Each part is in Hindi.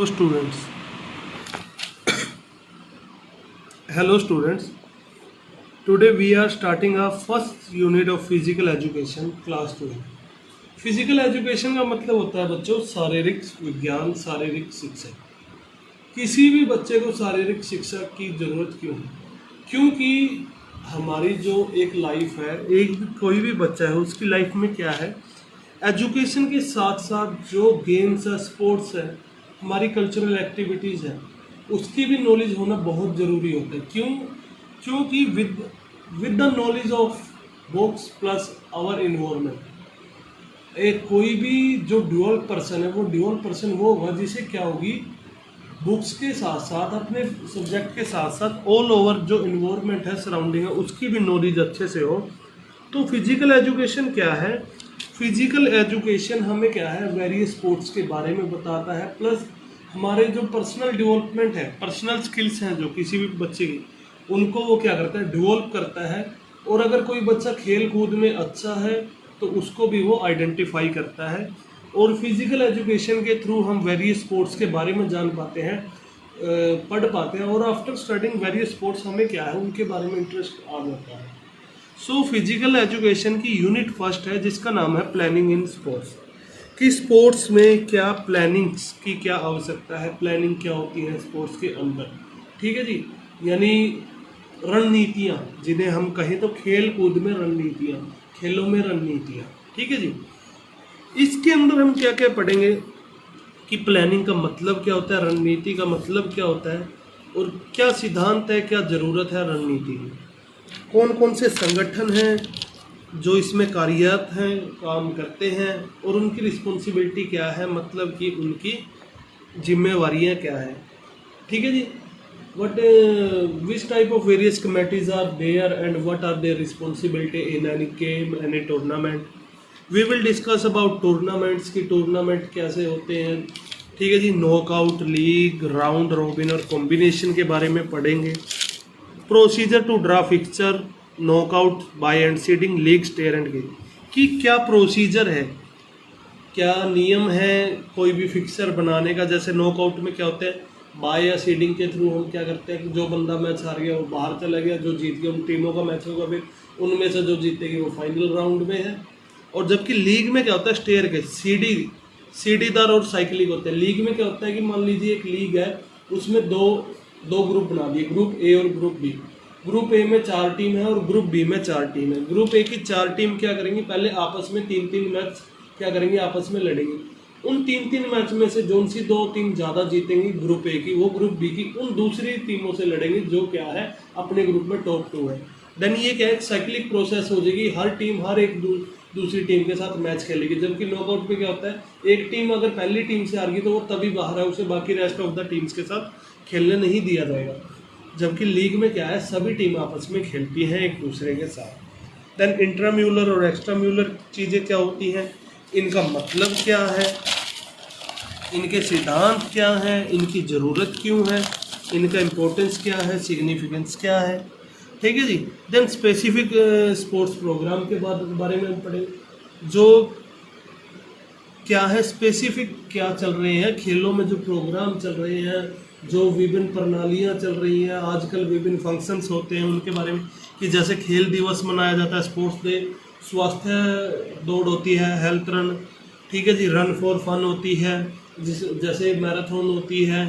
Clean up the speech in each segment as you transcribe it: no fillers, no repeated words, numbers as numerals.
Students, hello students. Today we are starting our first unit of physical education, class 2. Physical education का मतलब होता है बच्चों शारीरिक विज्ञान, शारीरिक शिक्षा। किसी भी बच्चे को शारीरिक शिक्षा की ज़रूरत क्यों है? क्योंकि हमारी जो एक लाइफ है, कोई भी बच्चा है उसकी लाइफ में क्या है, एजुकेशन के साथ साथ जो गेम्स है, स्पोर्ट्स है, हमारी कल्चरल एक्टिविटीज़ है, उसकी भी नॉलेज होना बहुत ज़रूरी होता है। क्योंकि with the knowledge of books plus our environment, एक कोई भी जो ड्यूअल पर्सन है वो होगा जिसे क्या होगी, बुक्स के साथ साथ अपने सब्जेक्ट के साथ साथ ऑल ओवर जो इन्वायरमेंट है, सराउंडिंग है, उसकी भी नॉलेज अच्छे से हो। तो फिजिकल एजुकेशन क्या है? फिजिकल एजुकेशन हमें क्या है, वेरियस स्पोर्ट्स के बारे में बताता है, प्लस हमारे जो पर्सनल डेवलपमेंट है, पर्सनल स्किल्स हैं जो किसी भी बच्चे की, उनको वो क्या करता है, डेवलप करता है। और अगर कोई बच्चा खेल कूद में अच्छा है तो उसको भी वो आइडेंटिफाई करता है। और फिजिकल एजुकेशन के थ्रू हम वेरियस स्पोर्ट्स के बारे में जान पाते हैं, पढ़ पाते हैं, और आफ्टर स्टडिंग वेरियस स्पोर्ट्स हमें क्या है, उनके बारे में इंटरेस्ट आ जाता है। सो फिजिकल एजुकेशन की यूनिट फर्स्ट है जिसका नाम है प्लानिंग इन स्पोर्ट्स। कि स्पोर्ट्स में क्या प्लानिंग्स की क्या आवश्यकता है, प्लानिंग क्या होती है स्पोर्ट्स के अंदर, ठीक है जी। यानी रणनीतियाँ, जिन्हें हम कहें तो खेल कूद में रणनीतियाँ, खेलों में रणनीतियाँ, ठीक है जी। इसके अंदर हम क्या क्या पढ़ेंगे कि प्लानिंग का मतलब क्या होता है, रणनीति का मतलब क्या होता है, और क्या सिद्धांत है, क्या ज़रूरत है रणनीति की, कौन कौन से संगठन हैं जो इसमें कार्यरत हैं, काम करते हैं, और उनकी रिस्पॉन्सिबिलिटी क्या है, मतलब कि उनकी जिम्मेवारियां क्या है, ठीक है जी। What which type of various committees are there and what are their responsibility in any game, any tournament? We will discuss about tournaments की टूर्नामेंट कैसे होते हैं, ठीक है जी। नॉकआउट, लीग, राउंड रॉबिन और कॉम्बिनेशन के बारे में पढ़ेंगे। Procedure to draw fixture, knockout, bye and seeding, league, stair and game की क्या प्रोसीजर है, क्या नियम है कोई भी फिक्सर बनाने का। जैसे नॉकआउट में क्या होता है, बाय या सीडिंग के थ्रू हम क्या करते हैं कि जो बंदा मैच हार गया वो बाहर चला गया, जो जीत गया, उन टीमों का मैच होगा, फिर उनमें से जो जीतेगी वो फाइनल राउंड में है। और जबकि लीग में क्या होता है, स्टेयर के सीढ़ीदार और साइकिलिंग होते हैं। लीग में क्या होता है कि मान लीजिए एक लीग है, उसमें दो ग्रुप बना दिए, ग्रुप ए और ग्रुप बी। ग्रुप ए में 4 टीम है और ग्रुप बी में 4 टीम है। ग्रुप ए की 4 टीम क्या करेंगी, पहले आपस में 3-3 मैच क्या करेंगे, आपस में लड़ेंगे। उन 3-3 मैच में से जो सी 2 टीम ज़्यादा जीतेंगी ग्रुप ए की, वो ग्रुप बी की उन दूसरी टीमों से लड़ेंगे जो क्या है, अपने ग्रुप में टॉप 2 है। देन ये क्या है, एक साइक्लिक प्रोसेस हो जाएगी, हर टीम हर एक दूसरी टीम के साथ मैच खेलेगी। जबकि नॉकआउट में क्या होता है, एक टीम अगर पहली टीम से हार गई तो वो तभी बाहर है, उसे बाकी रेस्ट ऑफ द टीम्स के साथ खेलने नहीं दिया जाएगा। जबकि लीग में क्या है, सभी टीम आपस में खेलती हैं एक दूसरे के साथ। देन इंट्राम्यूलर और एक्स्ट्राम्यूलर चीज़ें क्या होती हैं, इनका मतलब क्या है, इनके सिद्धांत क्या हैं, इनकी ज़रूरत क्यों है, इनका इम्पोर्टेंस क्या है, सिग्निफिकेंस क्या है, ठीक है जी। देन स्पेसिफिक स्पोर्ट्स प्रोग्राम के बारे में हम पढ़ेंगे, जो क्या है, स्पेसिफिक क्या चल रहे हैं खेलों में, जो प्रोग्राम चल रहे हैं, जो विभिन्न प्रणालियां चल रही हैं, आजकल विभिन्न फंक्शंस होते हैं उनके बारे में। कि जैसे खेल दिवस मनाया जाता है, स्पोर्ट्स डे, स्वास्थ्य दौड़ होती है, हेल्थ रन, ठीक है जी, रन फॉर फन होती है, जैसे मैराथन होती है,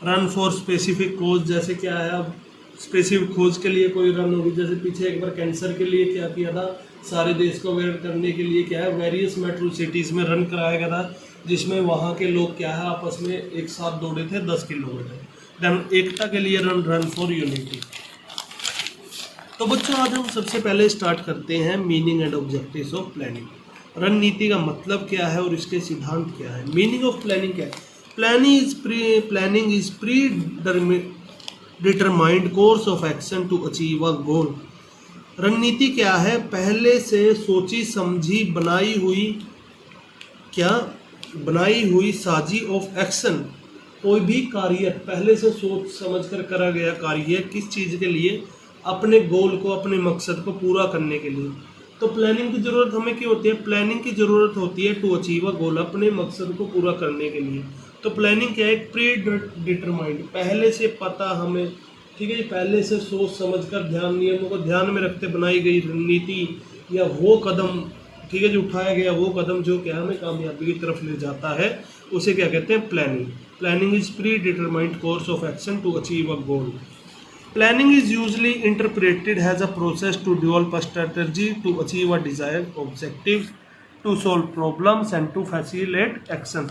रन फॉर स्पेसिफिक कोज, जैसे क्या है, अब स्पेसिफिक खोज के लिए कोई रन होगी। जैसे पीछे एक बार कैंसर के लिए क्या किया था, सारे देश को अवेयर करने के लिए क्या है, वेरियस मेट्रो सिटीज़ में रन कराया गया था, जिसमें वहाँ के लोग क्या है, आपस में एक साथ दौड़े थे 10 किलोमीटर। देन एकता के लिए रन फॉर यूनिटी। तो बच्चों आज हम सबसे पहले स्टार्ट करते हैं meaning and objectives of planning. रणनीति का मतलब क्या है और इसके सिद्धांत क्या है। मीनिंग ऑफ प्लानिंग क्या है, planning is predetermined course of action to achieve a goal. रणनीति क्या है, पहले से सोची समझी बनाई हुई साजी ऑफ एक्शन, कोई भी कार्य पहले से सोच समझ कर करा गया कार्य, किस चीज़ के लिए, अपने गोल को, अपने मकसद को पूरा करने के लिए। तो प्लानिंग की ज़रूरत हमें क्यों होती है, प्लानिंग की ज़रूरत होती है टू अचीव अ गोल, अपने मकसद को पूरा करने के लिए। तो प्लानिंग क्या है, प्री डिटरमाइंड, पहले से पता हमें, ठीक है जी, पहले से सोच समझकर ध्यान नियमों को ध्यान में रखते बनाई गई रणनीति या वो कदम, ठीक है जी, उठाया गया वो कदम जो क्या हमें कामयाबी की तरफ ले जाता है, उसे क्या कहते हैं, planning. Planning is predetermined course of action to achieve a goal. Planning is usually interpreted as a process to develop a strategy to achieve a desired objective, to solve problems and to facilitate action.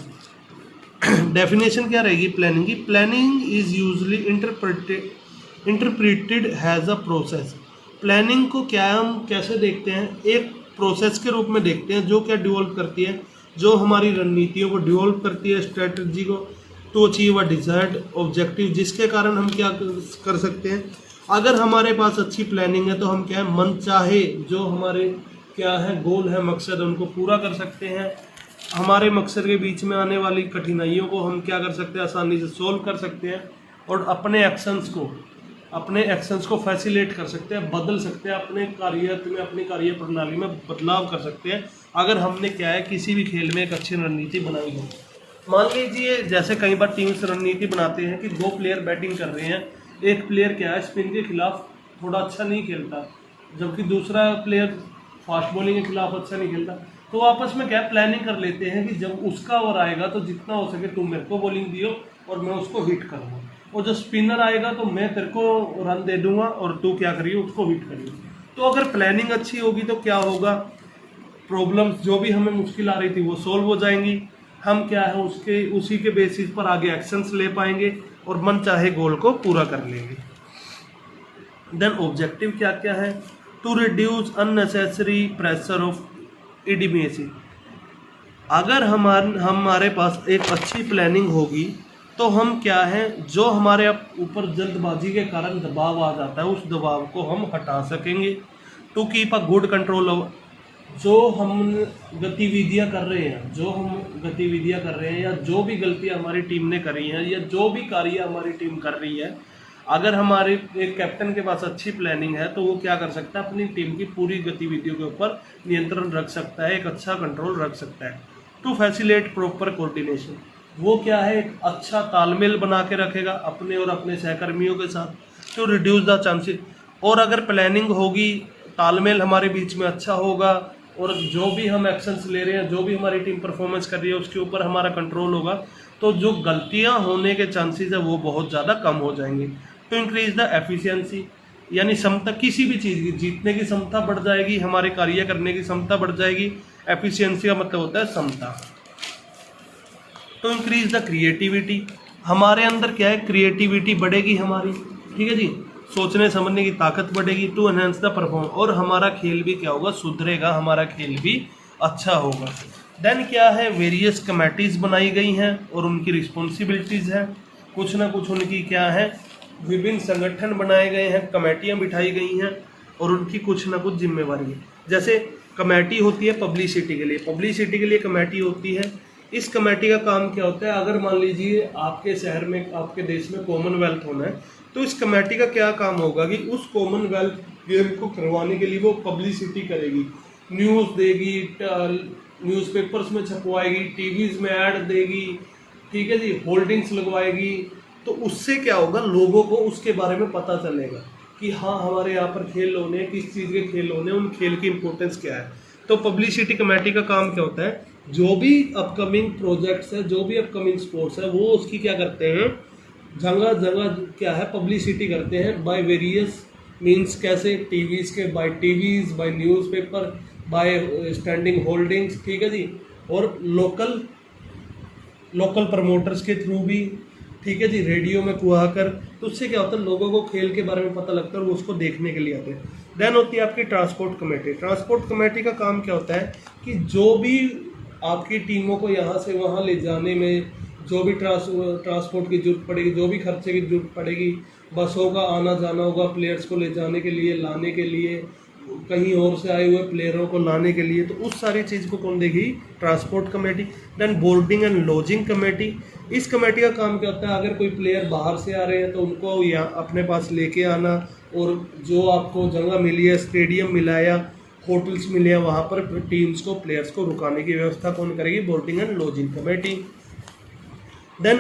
Definition क्या रहेगी प्लानिंग की? Planning is usually interpreted has a process. Planning को क्या हम कैसे देखते हैं, एक प्रोसेस के रूप में देखते हैं जो क्या डेवलप करती है, जो हमारी रणनीतियों को डेवलप करती है, स्ट्रेटजी को, to achieve a desired objective, जिसके कारण हम क्या कर सकते हैं, अगर हमारे पास अच्छी प्लानिंग है तो हम क्या है, मन चाहे जो हमारे क्या है गोल है, मकसद, उनको पूरा कर सकते हैं। हमारे मकसद के बीच में आने वाली कठिनाइयों को हम क्या कर सकते हैं, आसानी से सोल्व कर सकते हैं और अपने एक्शंस को फैसिलिटेट कर सकते हैं, बदल सकते हैं, अपने अपनी कार्य प्रणाली में बदलाव कर सकते हैं अगर हमने क्या है किसी भी खेल में एक अच्छी रणनीति बनाई हो। मान लीजिए जैसे कई बार टीम्स रणनीति बनाते हैं कि 2 प्लेयर बैटिंग कर रहे हैं, एक प्लेयर क्या है स्पिन के खिलाफ थोड़ा अच्छा नहीं खेलता, जबकि दूसरा प्लेयर फास्ट बॉलिंग के खिलाफ अच्छा नहीं खेलता, तो आपस में क्या प्लानिंग कर लेते हैं कि जब उसका ओवर आएगा तो जितना हो सके तुम मेरे को बॉलिंग दियो और मैं उसको हिट करूँगा, और जो स्पिनर आएगा तो मैं तेरे को रन दे दूंगा और तू क्या करिए उसको हिट करिए। तो अगर प्लानिंग अच्छी होगी तो क्या होगा, प्रॉब्लम्स जो भी हमें मुश्किल आ रही थी वो सॉल्व हो जाएंगी, हम क्या है उसी के बेसिस पर आगे एक्शंस ले पाएंगे और मन चाहे गोल को पूरा कर लेंगे। देन ऑब्जेक्टिव क्या क्या है, to reduce unnecessary pressure of इडिमेसी। अगर हमारे पास एक अच्छी प्लानिंग होगी तो हम क्या है, जो हमारे ऊपर जल्दबाजी के कारण दबाव आ जाता है उस दबाव को हम हटा सकेंगे। To keep a good control of, जो हम गतिविधियां कर रहे हैं या जो भी गलतियां हमारी टीम ने करी हैं या जो भी कार्य हमारी टीम कर रही है, अगर हमारे एक कैप्टन के पास अच्छी प्लानिंग है तो वो क्या कर सकता है, अपनी टीम की पूरी गतिविधियों के ऊपर नियंत्रण रख सकता है, एक अच्छा कंट्रोल रख सकता है। टू फैसिलिटेट प्रॉपर कोऑर्डिनेशन, वो क्या है एक अच्छा तालमेल बना के रखेगा अपने और अपने सहकर्मियों के साथ। टू रिड्यूस द चांसेस, और अगर प्लानिंग होगी, तालमेल हमारे बीच में अच्छा होगा और जो भी हम एक्शंस ले रहे हैं, जो भी हमारी टीम परफॉर्मेंस कर रही है उसके ऊपर हमारा कंट्रोल होगा, तो जो गलतियां होने के चांसेस है वो बहुत ज़्यादा कम हो जाएंगे। टू इंक्रीज द एफिशिएंसी, यानी क्षमता, किसी भी चीज़ की जीतने की क्षमता बढ़ जाएगी, हमारे कार्य करने की क्षमता बढ़ जाएगी। एफिशिएंसी का मतलब होता है क्षमता। टू इंक्रीज द क्रिएटिविटी, हमारे अंदर क्या है क्रिएटिविटी बढ़ेगी हमारी, ठीक है जी, सोचने समझने की ताकत बढ़ेगी। टू एनहेंस द परफॉर्मेंस, और हमारा खेल भी क्या होगा, सुधरेगा, हमारा खेल भी अच्छा होगा। देन क्या है, वेरियस कमेटीज़ बनाई गई हैं और उनकी रिस्पॉन्सिबिलिटीज़ हैं, कुछ ना कुछ उनकी क्या है, विभिन्न संगठन बनाए गए हैं, कमेटियाँ बिठाई गई हैं और उनकी कुछ ना कुछ जिम्मेवारी है। जैसे कमेटी होती है पब्लिसिटी के लिए कमेटी होती है। इस कमेटी का काम क्या होता है, अगर मान लीजिए आपके शहर में, आपके देश में कॉमनवेल्थ होना है, तो इस कमेटी का क्या काम होगा कि उस कॉमनवेल्थ गेम को करवाने के लिए वो पब्लिसिटी करेगी, न्यूज़ देगी, न्यूज़पेपर्स में छपवाएगी, टीवीज़ में ऐड देगी, ठीक है जी, होल्डिंग्स लगवाएगी। तो उससे क्या होगा, लोगों को उसके बारे में पता चलेगा कि हाँ हमारे यहाँ पर खेल होने, किस चीज़ के खेल होने, उन खेल की इंपॉर्टेंस क्या है। तो पब्लिसिटी कमेटी का काम क्या होता है, जो भी अपकमिंग प्रोजेक्ट्स है, जो भी अपकमिंग स्पोर्ट्स है, वो उसकी क्या करते हैं, जगह जगह क्या है पब्लिसिटी करते हैं बाय वेरियस मीन्स। कैसे, टीवीज़ के, by TVs, by newspaper, by standing holdings, ठीक है जी, और लोकल प्रमोटर्स के थ्रू भी, ठीक है जी, रेडियो में कुआकर। तो उससे क्या होता है, लोगों को खेल के बारे में पता लगता है और वो उसको देखने के लिए आते हैं। देन होती है आपकी ट्रांसपोर्ट कमेटी। ट्रांसपोर्ट कमेटी का काम क्या होता है कि जो भी आपकी टीमों को यहाँ से वहाँ ले जाने में जो भी ट्रांसपोर्ट की जरूरत पड़ेगी, जो भी खर्चे की जरूरत पड़ेगी, बसों का आना जाना होगा, प्लेयर्स को ले जाने के लिए, लाने के लिए, कहीं और से आए हुए प्लेयरों को लाने के लिए, तो उस सारी चीज़ को कौन देगी, transport committee. Then boarding and lodging committee. इस कमेटी का काम क्या होता है, अगर कोई प्लेयर बाहर से आ रहे हैं तो उनको यहाँ अपने पास लेके आना, और जो आपको जगह मिली है, स्टेडियम मिला या होटल्स मिले हैं, वहाँ पर टीम्स को, प्लेयर्स को रुकाने की व्यवस्था कौन करेगी, boarding and lodging committee. Then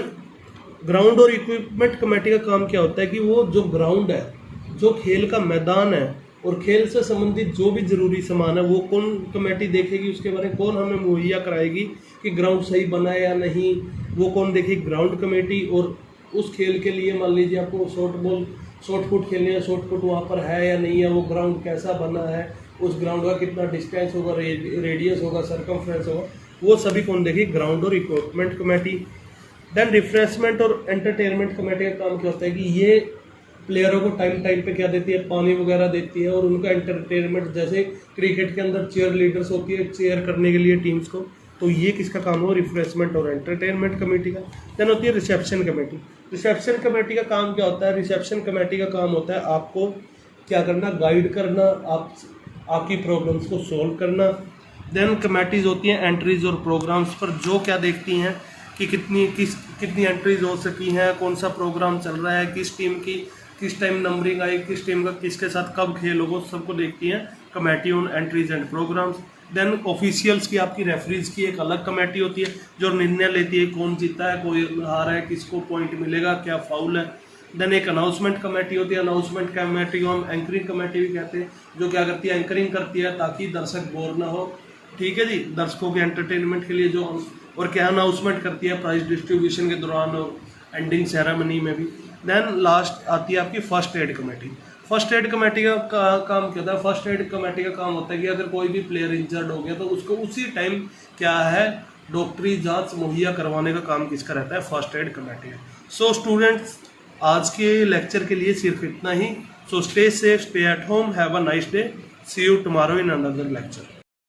ground और इक्विपमेंट कमेटी का काम क्या होता है कि वो जो ग्राउंड है, जो खेल का मैदान है और खेल से संबंधित जो भी जरूरी सामान है वो कौन कमेटी देखेगी, उसके बारे में कौन हमें मुहैया कराएगी कि ग्राउंड सही बना है या नहीं, वो कौन देखेगी, ग्राउंड कमेटी। और उस खेल के लिए मान लीजिए आपको शॉर्ट पुट खेलनी है, शॉर्ट पुट वहाँ पर है या नहीं है, वो ग्राउंड कैसा बना है, उस ग्राउंड का कितना डिस्टेंस होगा, रेडियस होगा, सर्कमफ्रेंस होगा, वो सभी कौन देखेगी, ग्राउंड और इक्विपमेंट कमेटी। देन रिफ्रेशमेंट और एंटरटेनमेंट कमेटी का काम क्या होता है कि ये प्लेयरों को टाइम पे क्या देती है, पानी वगैरह देती है, और उनका एंटरटेनमेंट, जैसे क्रिकेट के अंदर चेयर लीडर्स होती है चेयर करने के लिए टीम्स को, तो ये किसका काम हो, रिफ्रेशमेंट और एंटरटेनमेंट कमेटी का। देन होती है रिसेप्शन कमेटी। रिसेप्शन कमेटी का काम क्या होता है, रिसेप्शन कमेटी का काम होता है आपको क्या करना, गाइड करना, आपकी प्रॉब्लम्स को सोल्व करना। देन कमेटीज़ होती हैं एंट्रीज और प्रोग्राम्स पर, जो क्या देखती हैं कि कितनी एंट्रीज हो सकी हैं, कौन सा प्रोग्राम चल रहा है, किस टीम की किस टाइम नंबरिंग आई, किस टीम का किसके साथ कब खेल होगा, सबको देखती हैं committee on entries and programmes. Then officials की, आपकी रेफरीज की एक अलग कमेटी होती है जो निर्णय लेती है कौन जीता है, कोई हारा है, किसको पॉइंट मिलेगा, क्या फाउल है। देन एक अनाउंसमेंट कमेटी होती है, अनाउंसमेंट कमेटी को हम एंकरिंग कमेटी भी कहते हैं, जो क्या करती है, एंकरिंग करती है ताकि दर्शक बोर ना हो, ठीक है जी, दर्शकों के एंटरटेनमेंट के लिए जो, और क्या अनाउंसमेंट करती है प्राइज डिस्ट्रीब्यूशन के दौरान और एंडिंग सेरेमनी में भी। देन लास्ट आती है आपकी first aid committee. First aid committee का काम क्या होता है, फर्स्ट एड कमेटी का काम होता है कि अगर कोई भी प्लेयर इंजर्ड हो गया तो उसको उसी टाइम क्या है, डॉक्टरी जांच मुहैया करवाने का काम किसका रहता है, फर्स्ट एड कमेटी है। सो स्टूडेंट्स, आज के लेक्चर के लिए सिर्फ इतना ही। So stay safe, stay at home, have a nice day, see you tomorrow in another lecture.